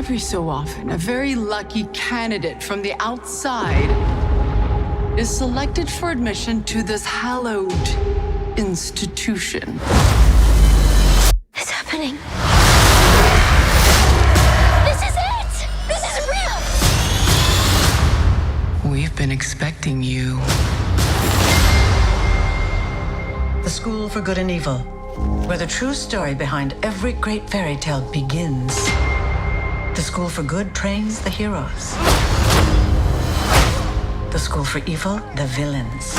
Every so often, a very lucky candidate from the outside is selected for admission to this hallowed institution. It's happening. This is it! This is real! We've been expecting you. The School for Good and Evil, where the true story behind every great fairy tale begins. The School for Good trains the heroes. The School for Evil, the villains.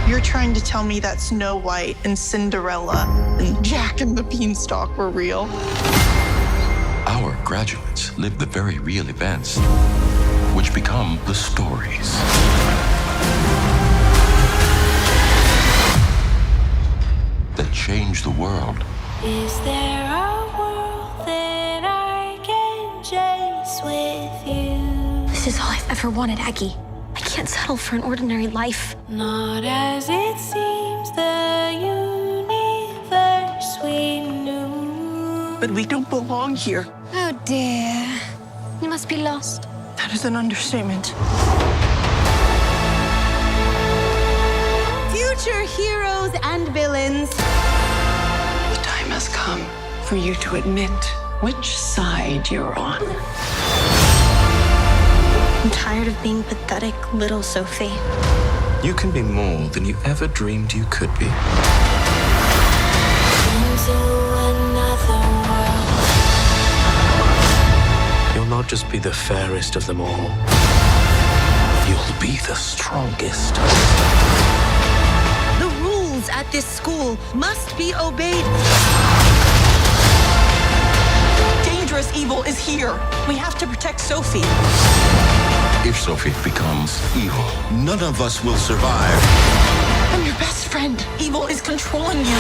You're trying to tell me that Snow White and Cinderella and Jack and the Beanstalk were real? Our graduates live the very real events, which become the stories. That change the world. Is there a world that I can chase with you? This is all I've ever wanted, Aggie. I can't settle for an ordinary life. Not as it seems, the universe we knew. But we don't belong here. Oh dear. You must be lost. That is an understatement. Future heroes and villains. The time has come for you to admit which side you're on. I'm tired of being pathetic little Sophie. You can be more than you ever dreamed you could be. Into another world. You'll not just be the fairest of them all. You'll be the strongest. The rules at this school must be obeyed. Dangerous evil is here. We have to protect Sophie. If Sophie becomes evil, None of us will survive. I'm your best friend. Evil is controlling you.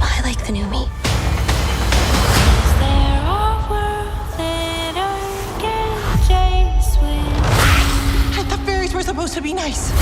I like the new me. Is there a world that I can chase with you? I thought fairies were supposed to be nice.